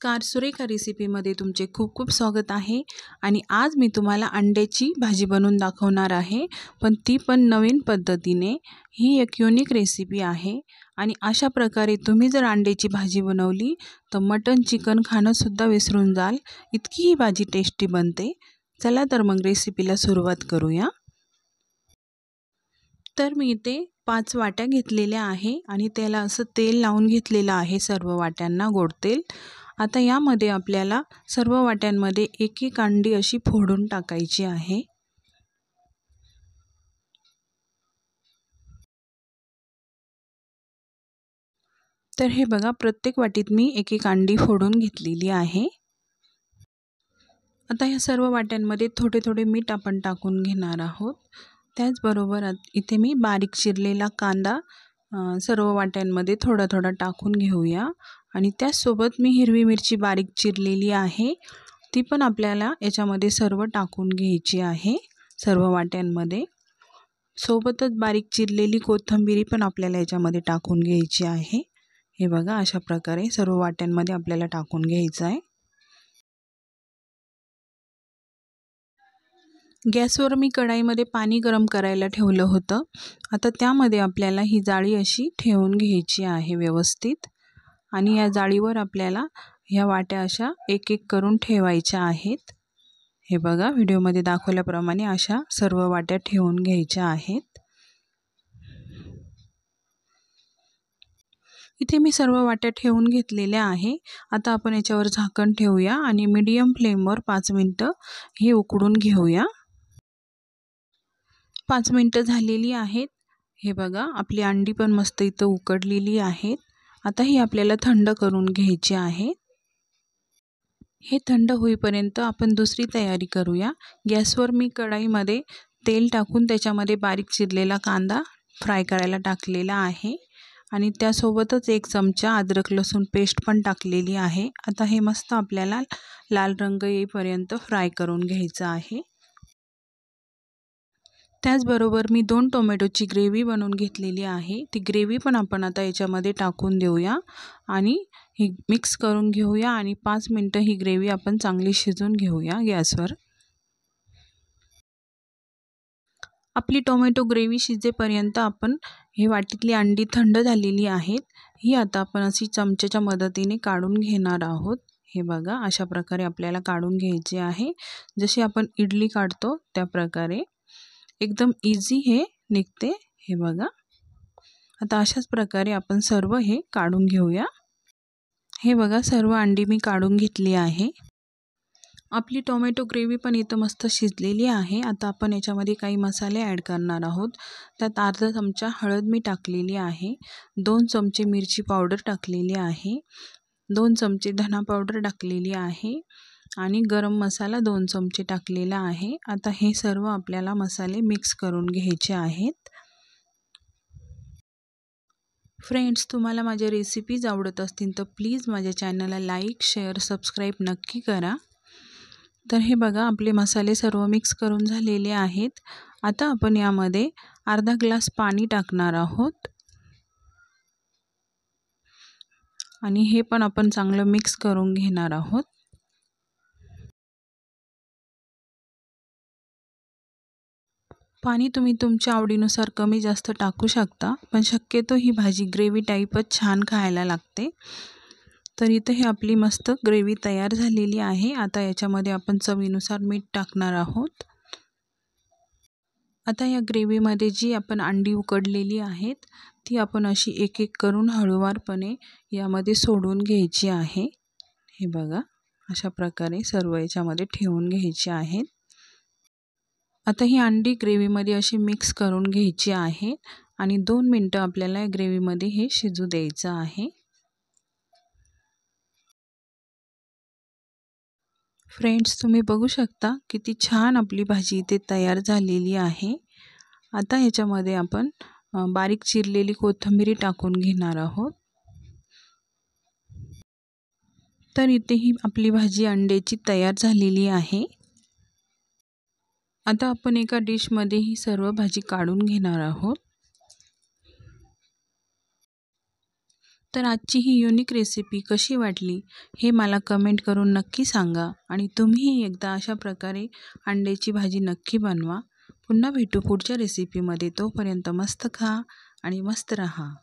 नमस्कार, सुरेखा रेसिपीमध्ये तुमचे खूप खूप स्वागत आहे। आणि आज मी तुम्हाला अंड्याची भाजी बनवून दाखवणार आहे, पण ती पण नवीन पद्धतीने। ही एक युनिक रेसिपी आहे आणि अशा प्रकारे तुम्ही जर अंड्याची भाजी बनवली तर मटन चिकन खाणं सुद्धा विसरून जाल, इतकी ही भाजी टेस्टी बनते। चला तर मग रेसिपीला सुरुवात करूया। तर मी इथे 5 वाट्या घेतलेल्या आहे आणि त्याला असं तेल लावून घेतलेलं आहे, सर्व वाट्यांना गोड तेल। आता यामध्ये आपल्याला सर्व वाट्यांमध्ये एक एक अंडी अशी फोडून टाकायची आहे। तर हे बघा, प्रत्येक वाटीत मी एक एक अंडी फोडून घेतलेली आहे। आता या सर्व वाट्यांमध्ये थोडे थोडे मीठ आपण टाकून घेणार आहोत। त्याचबरोबर इथे मी बारीक चिरलेला कांदा सर्व वाट्यांमध्ये थोडा थोडा टाकून घेऊया। आणि त्याचसोबत मी हिरवी मिरची बारीक चिरलेली आहे, ती पण आपल्याला याच्यामध्ये सर्व टाकून घ्यायची आहे सर्व वाट्यांमध्ये। सोबतच बारीक चिरलेली कोथिंबीर पण आपल्याला याच्यामध्ये टाकून घ्यायची आहे। हे बघा, अशा प्रकारे सर्व वाट्यांमध्ये आपल्याला टाकून घ्यायचं आहे। गॅसवर मी कढईमध्ये पाणी गरम करायला ठेवलं होतं। आता त्यामध्ये आपल्याला ही जाळी अशी ठेवून घ्यायची आहे व्यवस्थित। आणि या जाळीवर आपल्याला ह्या वाट्या अशा एक एक करून ठेवायच्या आहेत। हे बघा, व्हिडिओमध्ये दाखवल्याप्रमाणे अशा सर्व वाट्या ठेवून घ्यायच्या आहेत। इथे मी सर्व वाट्या ठेवून घेतलेल्या आहे। आता आपण याच्यावर झाकण ठेवूया आणि मीडियम फ्लेमवर 5 मिनिटं हे उकडून घेऊया। 5 मिनिटं झालेली आहेत। हे बघा, आपली अंडी पण मस्त इथं उकडलेली आहेत। आता ही आपल्याला थंड करून घ्यायची आहे। हे थंड होईपर्यंत आपण दुसरी तयारी करूया। गॅसवर मी कढईमध्ये तेल टाकून त्याच्यामध्ये बारीक चिरलेला कांदा फ्राय करायला टाकलेला आहे आणि त्यासोबतच 1 चमचा अद्रक लसूण पेस्ट पण टाकलेली आहे। आता हे मस्त आपल्याला लाल रंग येईपर्यंत फ्राय करून घ्यायचं आहे। त्याचबरोबर मी 2 टोमॅटोची ग्रेव्ही बनवून घेतलेली आहे। ती ग्रेव्ही पण आपण आता याच्यामध्ये टाकून देऊया आणि ही मिक्स करून घेऊया आणि 5 मिनिटं ही ग्रेव्ही आपण चांगली शिजवून घेऊया गॅसवर। आपली टोमॅटो ग्रेव्ही शिजेपर्यंत आपण हे वाटीतली अंडी थंड झालेली आहेत, ही आता आपण अशी चमच्याच्या मदतीने काढून घेणार आहोत। हे बघा, अशा प्रकारे आपल्याला काढून घ्यायचे आहे, जशी आपण इडली काढतो त्या प्रकारे। एकदम इझी हे निघते। हे बघा, आता अशाच प्रकारे आपण सर्व हे काढून घेऊया। हे बघा, सर्व अंडी मी काढून घेतली आहे। आपली टोमॅटो ग्रेव्ही पण इथं मस्त शिजलेली आहे। आता आपण याच्यामध्ये काही मसाले ॲड करणार आहोत। त्यात अर्धा चमचा हळद मी टाकलेली आहे, 2 चमचे मिरची पावडर टाकलेली आहे, 2 चमचे धना पावडर टाकलेली आहे आणि गरम मसाला 2 चमचे टाकलेला आहे। आता हे सर्व आपल्याला मसाले मिक्स करून घ्यायचे आहेत। फ्रेंड्स, तुम्हाला माझ्या रेसिपीज आवडत असतील तर प्लीज माझ्या चॅनलला लाईक शेअर सबस्क्राईब नक्की करा। तर हे बघा, आपले मसाले सर्व मिक्स करून झालेले आहेत। आता आपण यामध्ये अर्धा ग्लास पाणी टाकणार आहोत आणि हे पण आपण चांगलं मिक्स करून घेणार आहोत। पाणी तुम्ही तुमच्या आवडीनुसार कमी जास्त टाकू शकता, पण शक्यतो ही भाजी ग्रेव्ही टाईपच छान खायला लागते। तर इथे हे आपली मस्त ग्रेव्ही तयार झालेली आहे। आता याच्यामध्ये आपण चवीनुसार मीठ टाकणार आहोत। आता या ग्रेव्हीमध्ये जी आपण अंडी उकडलेली आहेत ती आपण अशी एक एक करून हळूवारपणे यामध्ये सोडून घ्यायची आहे। हे बघा, अशा प्रकारे सर्व याच्यामध्ये ठेवून घ्यायची आहेत। आता ही अंडी ग्रेव्हीमध्ये अशी मिक्स करून घ्यायची आहे आणि 2 मिनिटं आपल्याला या ग्रेव्हीमध्ये हे शिजू द्यायचं आहे। फ्रेंड्स, तुम्ही बघू शकता किती छान आपली भाजी इथे तयार झालेली आहे। आता ह्याच्यामध्ये आपण बारीक चिरलेली कोथिंबीर टाकून घेणार आहोत। तर इथे ही आपली भाजी अंड्याची तयार झालेली आहे। आता आपण एका डिशमध्ये ही सर्व भाजी काढून घेणार आहोत। तर आजची ही युनिक रेसिपी कशी वाटली हे मला कमेंट करून नक्की सांगा आणि तुम्हीही एकदा अशा प्रकारे अंड्याची भाजी नक्की बनवा. पुन्हा भेटू पुढच्या रेसिपीमध्ये. तोपर्यंत मस्त खा आणि मस्त रहा.